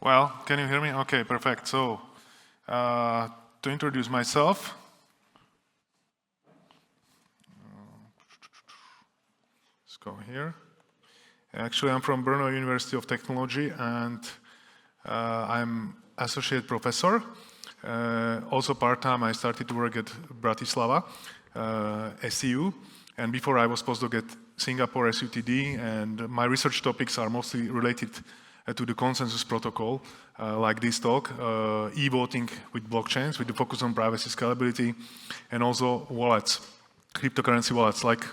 Well, can you hear me? Okay, perfect. So, to introduce myself, let's go here. Actually, I'm from Brno University of Technology, and I'm associate professor. Also part-time, I started to work at Bratislava, SEU, and before I was postdoc at Singapore SUTD, and my research topics are mostly related to the consensus protocol, like this talk, e-voting with blockchains, with the focus on privacy, scalability, and also wallets, cryptocurrency wallets. Like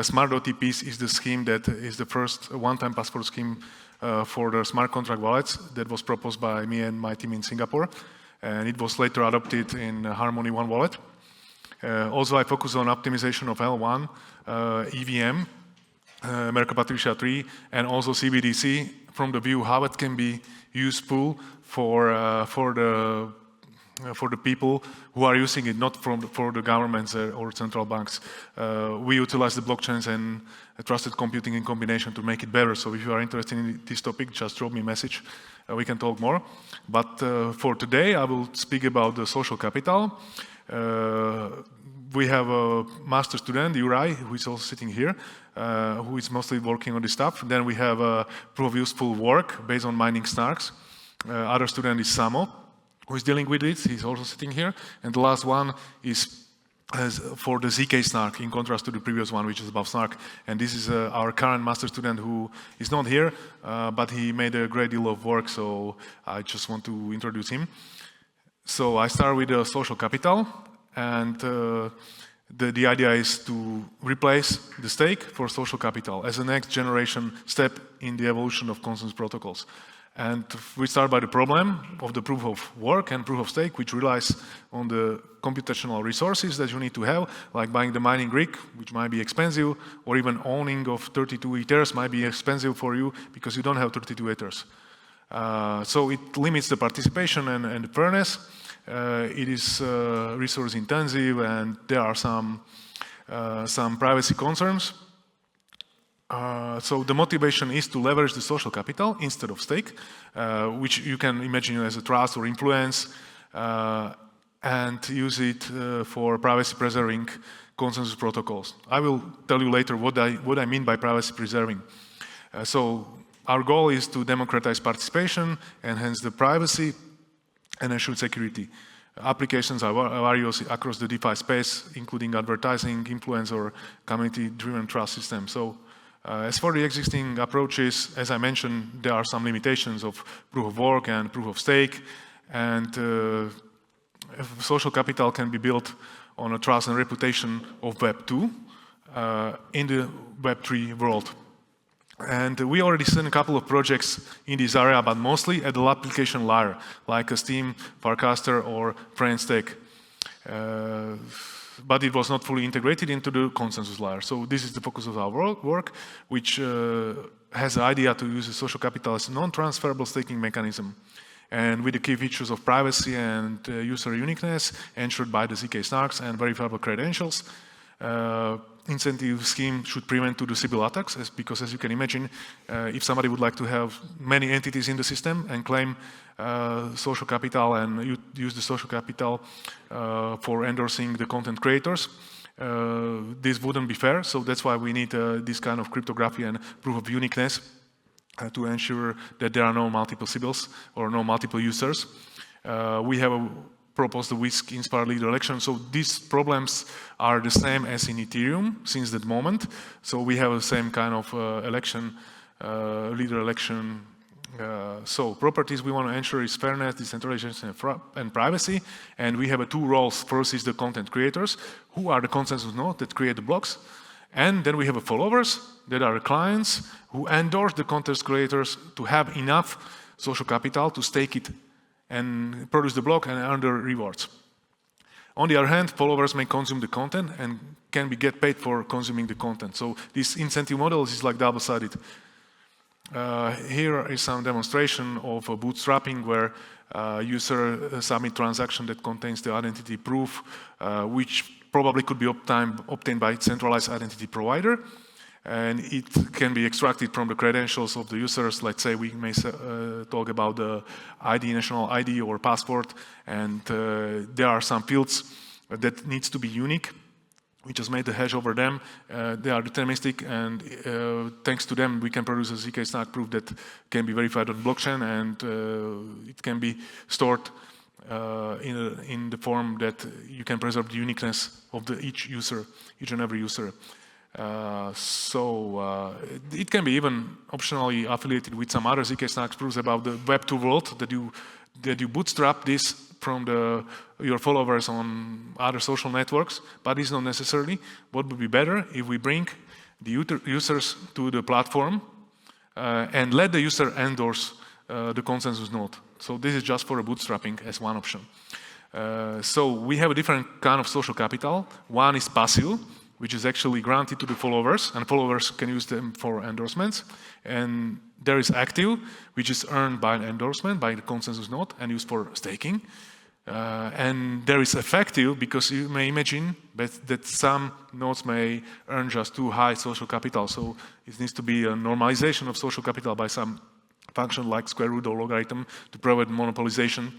smart OTPs is the scheme that is the first one-time password scheme for the smart contract wallets that was proposed by me and my team in Singapore, and it was later adopted in Harmony One wallet. Also, I focus on optimization of L1, EVM, Merkle Patricia 3, and also CBDC from the view how it can be useful for the people who are using it, not for the governments or central banks. We utilize the blockchains and trusted computing in combination to make it better. So if you are interested in this topic, just drop me a message. We can talk more. But for today, I will speak about the social capital. We have a master student, Juraj, who is also sitting here, who is mostly working on this stuff. Then we have a proof of useful work based on mining SNARKs. Other student is Samo, who is dealing with it. He's also sitting here. And the last one is for the zk-SNARK, in contrast to the previous one, which is about SNARK. And this is our current master student who is not here, but he made a great deal of work, so I just want to introduce him. So I start with the social capital. And the idea is to replace the stake for social capital as a next generation step in the evolution of consensus protocols. And we start by the problem of the proof of work and proof of stake, which relies on the computational resources that you need to have, like buying the mining rig, which might be expensive, or even owning of 32 ethers might be expensive for you because you don't have 32 ethers. So it limits the participation and the fairness. It is resource intensive, and there are some privacy concerns. So the motivation is to leverage the social capital instead of stake, which you can imagine as a trust or influence, and use it for privacy preserving consensus protocols. I will tell you later what I mean by privacy preserving. So our goal is to democratize participation, enhance the privacy, and ensure security. Applications are various across the DeFi space, including advertising, influence, or community-driven trust systems. So as for the existing approaches, as I mentioned, there are some limitations of proof of work and proof of stake, and social capital can be built on a trust and reputation of Web 2 in the Web 3 world. And we already seen a couple of projects in this area, but mostly at the application layer, like a Steam, Farcaster, or Friendstake. But it was not fully integrated into the consensus layer. So this is the focus of our work, which has the idea to use the social capital as a non-transferable staking mechanism, and with the key features of privacy and user uniqueness ensured by the zk-SNARKs and verifiable credentials. Incentive scheme should prevent to do Sybil attacks, because as you can imagine, if somebody would like to have many entities in the system and claim social capital and use the social capital for endorsing the content creators, this wouldn't be fair. So that's why we need this kind of cryptography and proof of uniqueness to ensure that there are no multiple Sybils or no multiple users. We have proposed the WISC-inspired leader election. So these problems are the same as in Ethereum since that moment. So we have the same kind of leader election. So properties we want to ensure is fairness, decentralization, and privacy. And we have two roles. First is the content creators, who are the consensus nodes that create the blocks. And then we have followers, that are the clients, who endorse the content creators to have enough social capital to stake it and produce the block and earn the rewards. On the other hand, followers may consume the content and can get paid for consuming the content. So this incentive model is like double-sided. Here is some demonstration of bootstrapping where user submit transaction that contains the identity proof, which probably could be obtained by centralized identity provider. and it can be extracted from the credentials of the users. Let's say we may talk about the ID, national ID or passport, and there are some fields that needs to be unique. We just made the hash over them. They are deterministic, and thanks to them, we can produce a zk-SNARK proof that can be verified on blockchain, and it can be stored in the form that you can preserve the uniqueness of each and every user. It can be even optionally affiliated with some other zk-SNARK proofs about the Web 2 world that you bootstrap this from your followers on other social networks, but it's not necessarily. What would be better if we bring the users to the platform and let the user endorse the consensus node. So this is just for a bootstrapping as one option. So we have a different kind of social capital. One is passive, which is actually granted to the followers, and followers can use them for endorsements. And there is active, which is earned by an endorsement, by the consensus node, and used for staking. And there is effective, because you may imagine that some nodes may earn just too high social capital. So it needs to be a normalization of social capital by some function like square root or logarithm to prevent monopolization.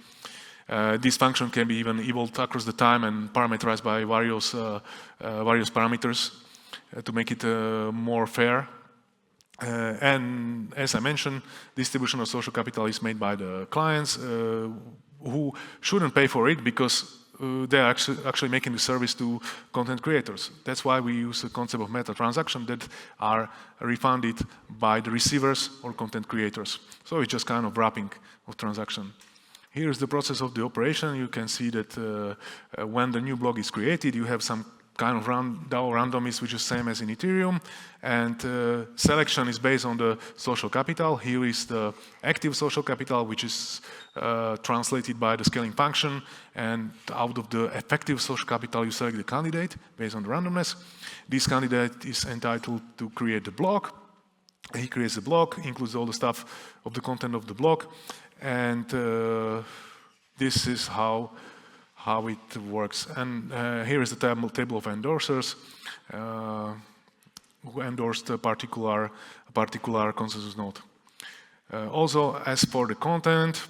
This function can be even evolved across the time and parameterized by various parameters to make it more fair. And as I mentioned, distribution of social capital is made by the clients who shouldn't pay for it because they are actually making the service to content creators. That's why we use the concept of meta transactions that are refunded by the receivers or content creators. So it's just kind of wrapping of transaction. Here's the process of the operation. You can see that when the new block is created, you have some kind of DAO randomness, which is same as in Ethereum, and selection is based on the social capital. Here is the active social capital, which is translated by the scaling function, and out of the effective social capital, you select the candidate based on the randomness. This candidate is entitled to create the block. He creates the block, includes all the stuff of the content of the block, and this is how it works. And here is the table of endorsers who endorsed a particular consensus node. Also, as for the content,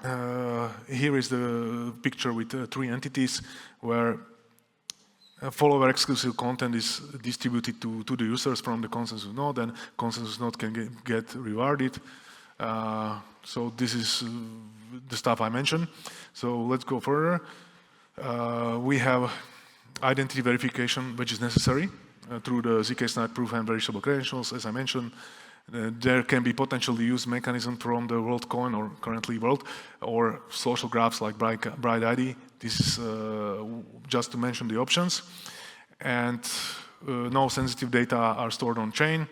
here is the picture with 3 entities where follower exclusive content is distributed to the users from the consensus node, and consensus node can get rewarded. So this is the stuff I mentioned. So let's go further. We have identity verification, which is necessary through the zk-SNARK proof and verifiable credentials, as I mentioned. There can be potentially used mechanism from the WorldCoin or currently World or social graphs like Bright ID. This is just to mention the options. And no sensitive data are stored on chain.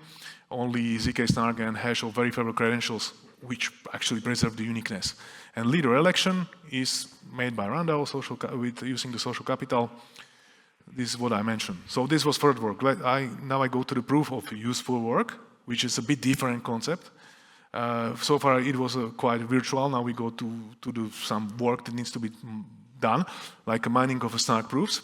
Only zk-SNARK and hash of verifiable credentials, which actually preserve the uniqueness. And leader election is made by Randall using the social capital. This is what I mentioned. So this was third work. Now I go to the proof of useful work, which is a bit different concept. So far it was quite virtual. Now we go to some work that needs to be done, like a mining of SNARK proofs.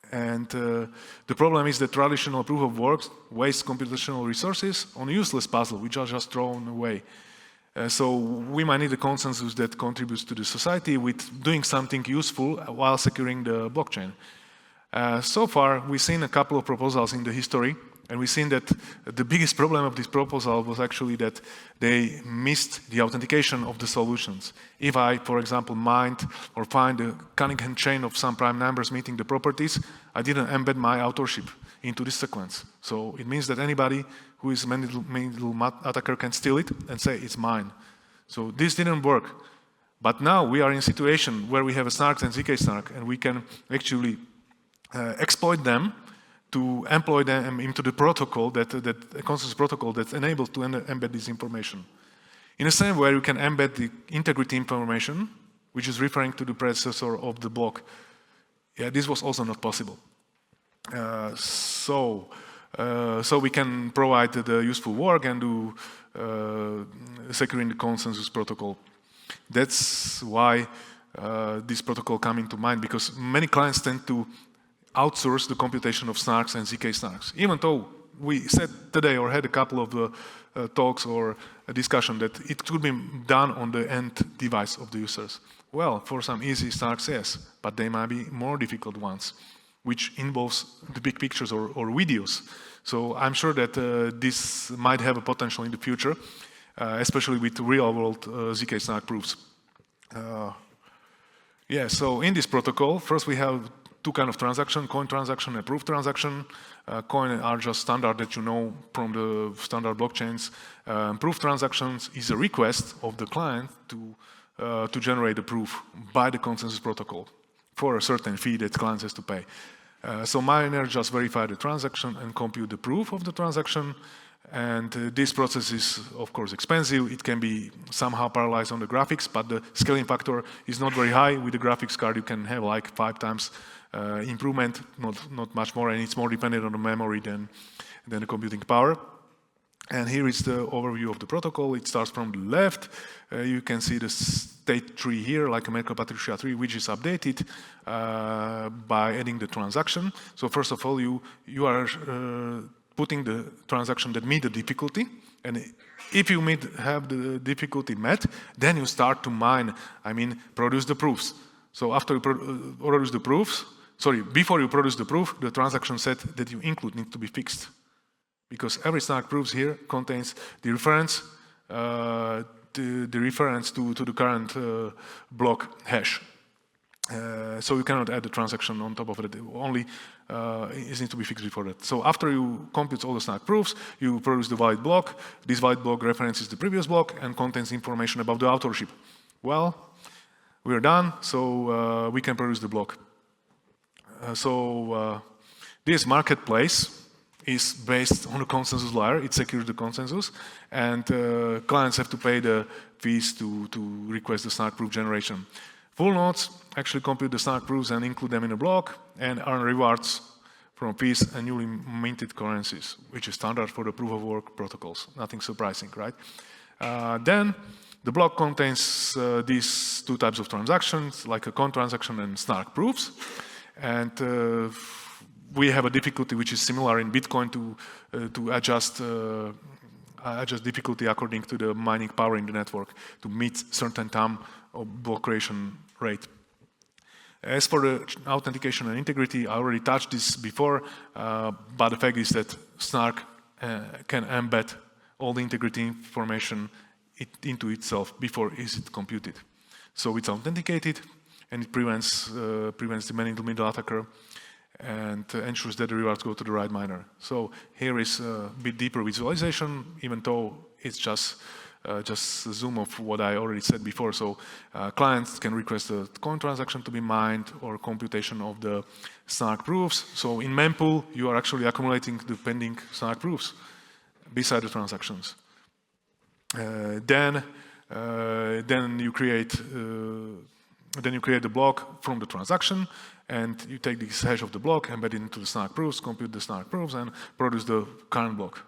And the problem is that traditional proof of work wastes computational resources on a useless puzzle, which are just thrown away. So we might need a consensus that contributes to the society with doing something useful while securing the blockchain. So far, we've seen a couple of proposals in the history, and we've seen that the biggest problem of this proposal was actually that they missed the authentication of the solutions. If I, for example, mined or find a Cunningham chain of some prime numbers meeting the properties, I didn't embed my authorship into this sequence. So it means that anybody who is a middle attacker can steal it and say it's mine. So this didn't work. But now we are in a situation where we have a SNARKs and zk-SNARK, and we can actually exploit them to employ them into the protocol, that consensus protocol that enables to embed this information. In the same way, you can embed the integrity information, which is referring to the predecessor of the block. Yeah, this was also not possible. So we can provide the useful work and do securing the consensus protocol. That's why this protocol coming to mind, because many clients tend to outsource the computation of SNARKs and zk-SNARKs. Even though we said today, or had a couple of talks or a discussion, that it could be done on the end device of the users. Well, for some easy SNARKs, yes, but they might be more difficult ones, which involves the big pictures or videos. So I'm sure that this might have a potential in the future, especially with real-world zk-SNARK proofs. Yeah, so in this protocol, first we have two kinds of transaction, coin transaction and proof transaction. Coin are just standard that you know from the standard blockchains. Proof transactions is a request of the client to generate a proof by the consensus protocol for a certain fee that client has to pay. So miner just verify the transaction and compute the proof of the transaction. And this process is, of course, expensive. It can be somehow parallelized on the graphics, but the scaling factor is not very high. With the graphics card, you can have like 5 times improvement, not much more, and it's more dependent on the memory than the computing power. And here is the overview of the protocol. It starts from the left. You can see the state tree here, like a Merkle-Patricia tree, which is updated by adding the transaction. So first of all, you are putting the transaction that meet the difficulty, and if you have the difficulty met, then you start to mine, produce the proofs. So after you produce the proofs, before you produce the proof, the transaction set that you include needs to be fixed. Because every SNARK proofs here contains the reference, the reference to the current block hash. So you cannot add the transaction on top of it. Only it needs to be fixed before that. So after you compute all the SNARK proofs, you produce the valid block. This valid block references the previous block and contains information about the authorship. Well, we are done, so we can produce the block. This marketplace is based on a consensus layer. It secures the consensus, and clients have to pay the fees to request the SNARK proof generation. Full nodes actually compute the SNARK proofs and include them in a block and earn rewards from fees and newly minted currencies, which is standard for the proof of work protocols. Nothing surprising, right? Then the block contains these two types of transactions, like a coin transaction and SNARK proofs. And we have a difficulty which is similar in Bitcoin to adjust difficulty according to the mining power in the network to meet certain time of block creation rate. As for the authentication and integrity, I already touched this before, but the fact is that SNARK can embed all the integrity information into itself before is it computed. So it's authenticated, and it prevents the man-in-the-middle attacker and ensures that the rewards go to the right miner. So here is a bit deeper visualization, even though it's just a zoom of what I already said before. So clients can request a coin transaction to be mined or computation of the SNARK proofs. So in mempool, you are actually accumulating the pending SNARK proofs beside the transactions. Then you create the block from the transaction, and you take this hash of the block, embed it into the SNARK proofs, compute the SNARK proofs, and produce the current block.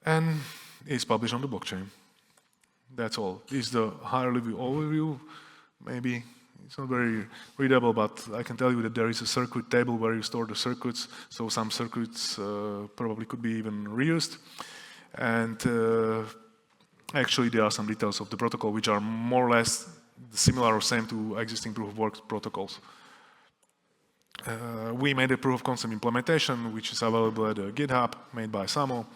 And it's published on the blockchain. That's all. This is the high-level overview. Maybe it's not very readable, but I can tell you that there is a circuit table where you store the circuits, so some circuits probably could be even reused. And actually, there are some details of the protocol which are more or less similar or same to existing proof-of-work protocols. We made a proof-of-concept implementation, which is available at GitHub, made by Samo.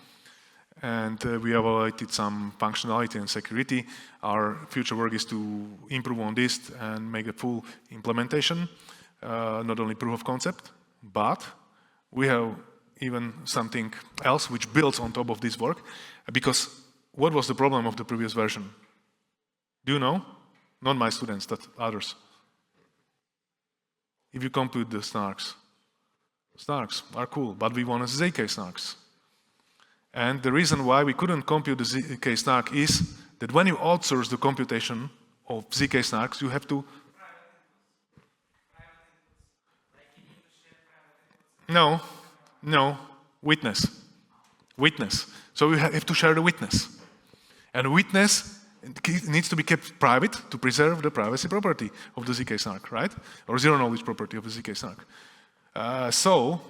And we evaluated some functionality and security. Our future work is to improve on this and make a full implementation, not only proof of concept, but we have even something else which builds on top of this work. Because what was the problem of the previous version? Do you know? Not my students, but others. If you compute the SNARKs, SNARKs are cool, but we want zk-SNARKs. And the reason why we couldn't compute the zk-SNARK is that when you outsource the computation of zk-SNARKs, you have to... No, witness. So you have to share the witness. And witness needs to be kept private to preserve the privacy property of the zk-SNARK, right? Or zero-knowledge property of the zk-SNARK. So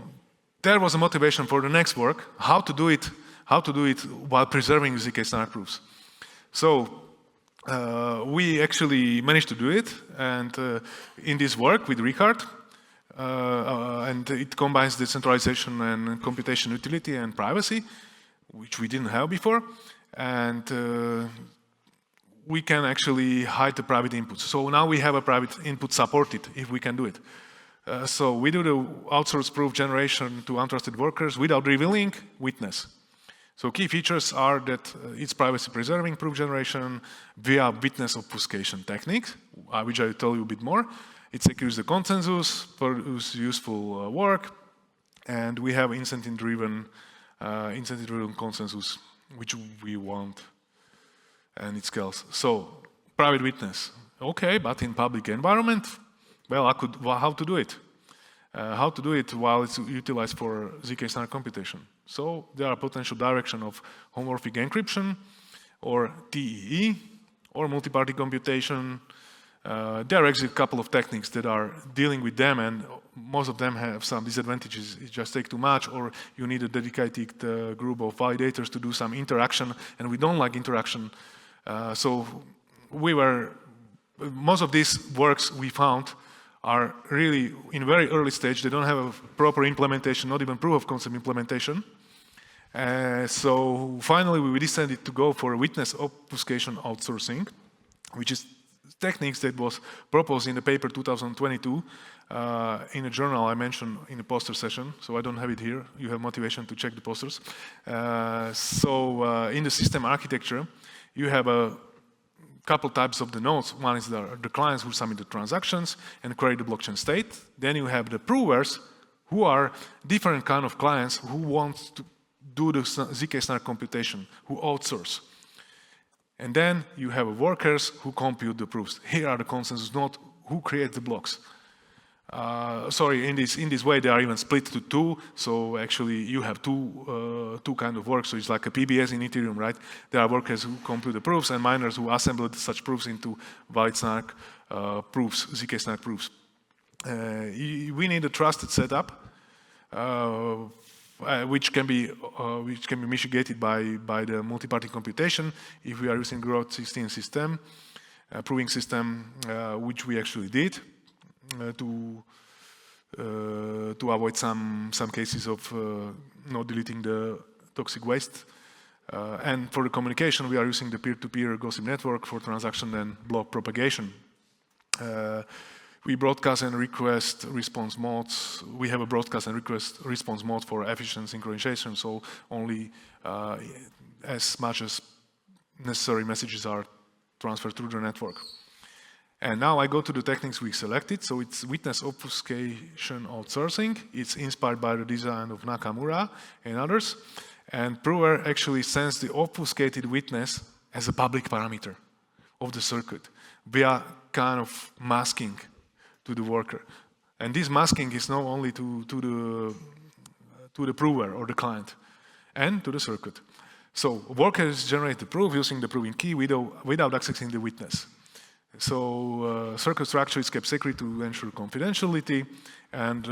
there was a motivation for the next work, how to do it while preserving zk-SNARK proofs. So we actually managed to do it, and in this work with Richard, and it combines decentralization and computation utility and privacy, which we didn't have before, and we can actually hide the private inputs. So now we have a private input supported, if we can do it. So we do the outsourced proof generation to untrusted workers without revealing witness. So key features are that it's privacy-preserving proof generation via witness obfuscation techniques, which I will tell you a bit more. It secures the consensus, produces useful work, and we have incentive-driven consensus, which we want, and it scales. So private witness, okay, but in public environment, well, how to do it? How to do it while it's utilized for zk-SNARK computation. So there are potential direction of homomorphic encryption, or TEE, or multi-party computation. There are actually a couple of techniques that are dealing with them, and most of them have some disadvantages. It just takes too much, or you need a dedicated group of validators to do some interaction, and we don't like interaction. So most of these works we found are really in a very early stage. They don't have a proper implementation, not even proof of concept implementation. So finally, we decided to go for a witness obfuscation outsourcing, which is techniques that was proposed in the paper 2022 in a journal I mentioned in the poster session. So I don't have it here. You have motivation to check the posters. In the system architecture, you have a couple types of the nodes. One is the clients who submit the transactions and create the blockchain state. Then you have the provers, who are different kind of clients who want to do the zk-SNARK computation, who outsource. And then you have workers who compute the proofs. Here are the consensus nodes who create the blocks. In this way, they are even split to two. So actually, you have two kind of work. So it's like a PBS in Ethereum, right? There are workers who compute the proofs and miners who assemble such proofs into valid SNARK proofs, zk-SNARK proofs. We need a trusted setup, which can be mitigated by the multi-party computation if we are using Groth 16 system, proving system, which we actually did. To avoid some cases of not deleting the toxic waste. And for the communication, we are using the peer-to-peer gossip network for transaction and block propagation. We broadcast and request response modes. We have a broadcast and request response mode for efficient synchronization, so only as much as necessary messages are transferred through the network. And now I go to the techniques we selected. So it's witness obfuscation outsourcing. It's inspired by the design of Nakamura and others. And prover actually sends the obfuscated witness as a public parameter of the circuit via kind of masking to the worker. And this masking is not only to the prover or the client and to the circuit. So workers generate the proof using the proving key without accessing the witness. So circuit structure is kept secret to ensure confidentiality, and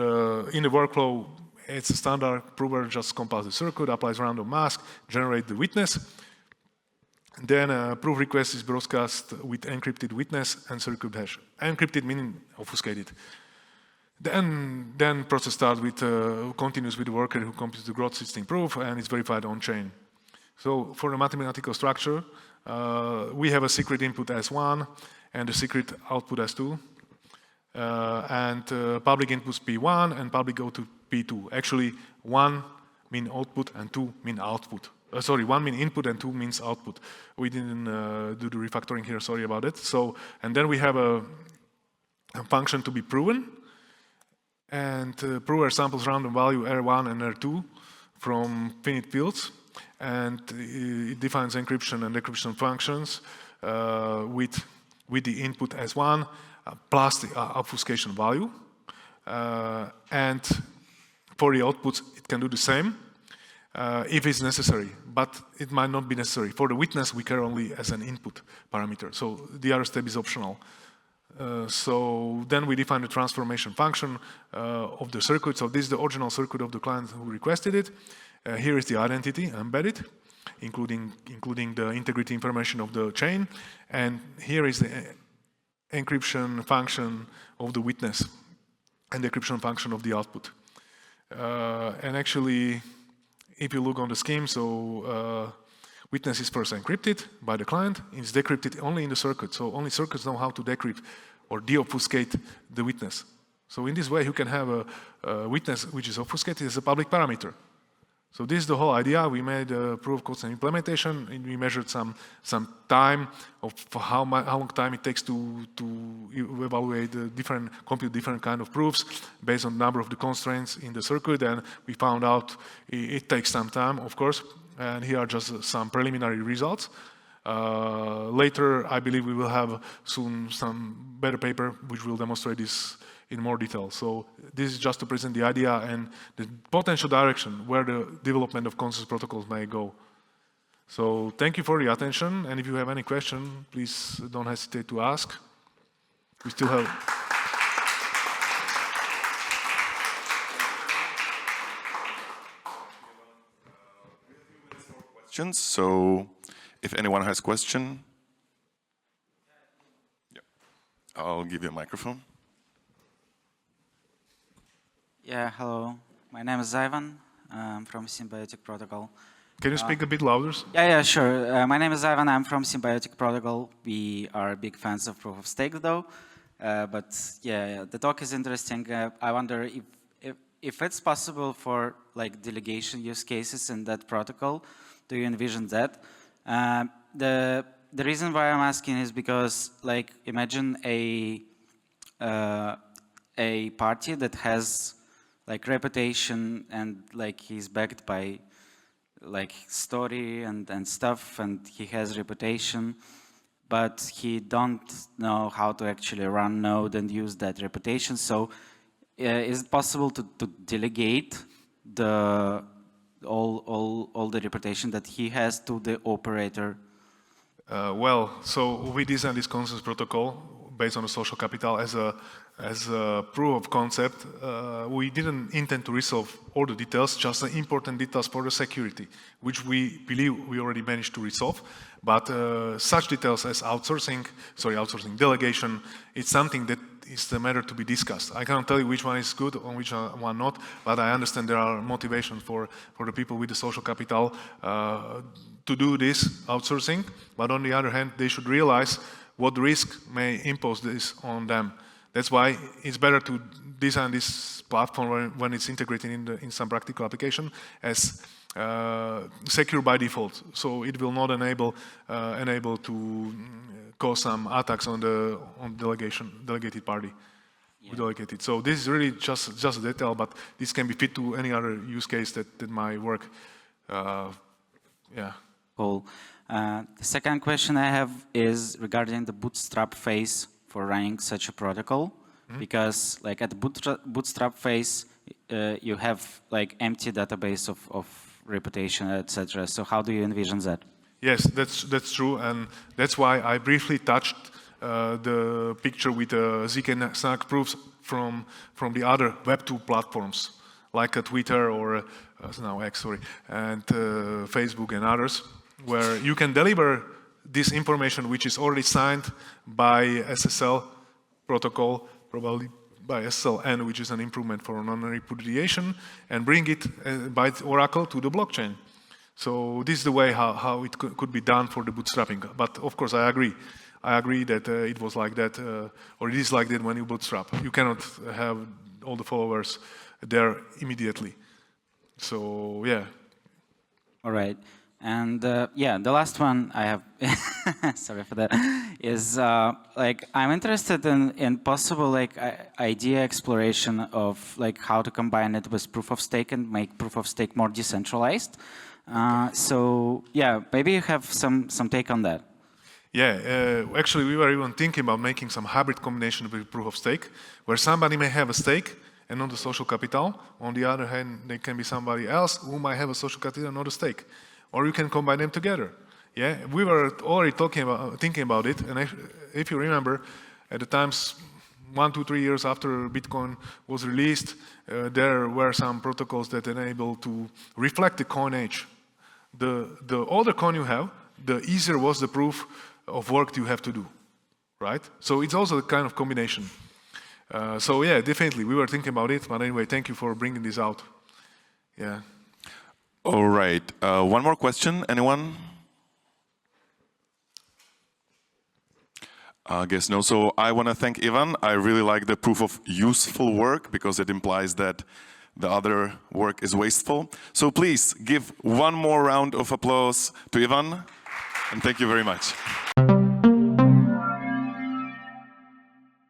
in the workflow, it's a standard prover just compiles the circuit, applies random mask, generate the witness. Then a proof request is broadcast with encrypted witness and circuit hash. Encrypted meaning obfuscated. Then process starts with continues with the worker who computes the Groth 16 proof, and it's verified on chain. So for the mathematical structure, we have a secret input as 1 and a secret output as 2, and public inputs P1 and public output P2. Actually, 1 mean output and 2 mean output. 1 mean input and 2 means output. We didn't do the refactoring here, sorry about it. So, and then we have a function to be proven, and prover samples random value R1 and R2 from finite fields, and it defines encryption and decryption functions with the input as 1 plus the obfuscation value. And for the outputs, it can do the same if it's necessary, but it might not be necessary. For the witness, we care only as an input parameter. So the other step is optional. So then we define the transformation function of the circuit. So this is the original circuit of the client who requested it. Here is the identity embedded, including the integrity information of the chain. And here is the encryption function of the witness and the encryption function of the output. And actually, if you look on the scheme, so witness is first encrypted by the client. It's decrypted only in the circuit. So only circuits know how to decrypt or deobfuscate the witness. So in this way, you can have a witness which is obfuscated as a public parameter. So this is the whole idea. We made a proof of concept implementation, and we measured some time of how long time it takes to evaluate compute different kind of proofs based on the number of the constraints in the circuit, and we found out it takes some time, of course. And here are just some preliminary results. Later, I believe we will have soon some better paper which will demonstrate this in more detail. So this is just to present the idea and the potential direction where the development of consensus protocols may go. So thank you for your attention, and if you have any question, please don't hesitate to ask. We still have... questions, so if anyone has question, yeah, I'll give you a microphone. Yeah, hello. My name is Ivan. I'm from Symbiotic Protocol. Can you speak a bit louder? Yeah, sure. My name is Ivan. I'm from Symbiotic Protocol. We are big fans of proof of stake, though. But yeah, the talk is interesting. I wonder if it's possible for like delegation use cases in that protocol. Do you envision that? The reason why I'm asking is because, like, imagine a party that has like reputation and like he's backed by like story and stuff, and he has reputation, but he don't know how to actually run node and use that reputation. So is it possible to delegate all the reputation that he has to the operator? Well, so we designed this consensus protocol based on the social capital as a proof of concept. We didn't intend to resolve all the details, just the important details for the security, which we believe we already managed to resolve. But such details as delegation, it's something that is the matter to be discussed. I cannot tell you which one is good or which one not, but I understand there are motivations for the people with the social capital to do this outsourcing. But on the other hand, they should realize what risk may impose this on them. That's why it's better to design this platform when it's integrated in some practical application as secure by default. So it will not enable to cause some attacks on the delegated party. Yeah. Delegated. So this is really just a detail, but this can be fit to any other use case that might work. Yeah. Cool. The second question I have is regarding the bootstrap phase for running such a protocol, because like at the bootstrap phase, you have like empty database of reputation, etc. So how do you envision that? Yes, that's true, and that's why I briefly touched the picture with zk-SNARK proofs from the other Web2 platforms, like Twitter or now X, sorry, and Facebook and others, where you can deliver this information which is already signed by SSL protocol, probably by SSLN, which is an improvement for non-repudiation, and bring it by Oracle to the blockchain. So this is the way how it could be done for the bootstrapping. But of course, I agree that it was like that, or it is like that when you bootstrap. You cannot have all the followers there immediately. So yeah. All right. And yeah, the last one I have, sorry for that, is like I'm interested in possible like idea exploration of like how to combine it with proof of stake and make proof of stake more decentralized. So yeah, maybe you have some take on that. Yeah, actually we were even thinking about making some hybrid combination with proof of stake, where somebody may have a stake and not the social capital. On the other hand, there can be somebody else who might have a social capital and not a stake. Or you can combine them together. Yeah, we were already thinking about it, and if you remember, At the times, 1 to 3 years after Bitcoin was released, there were some protocols that enable to reflect the coin age. The older coin you have, the easier was the proof of work you have to do, right? So it's also a kind of combination. So yeah, definitely, we were thinking about it, but anyway, thank you for bringing this out. Yeah. All right, one more question, anyone? I guess no. So I want to thank Ivan. I really like the proof of useful work because it implies that the other work is wasteful. So please give one more round of applause to Ivan, and thank you very much.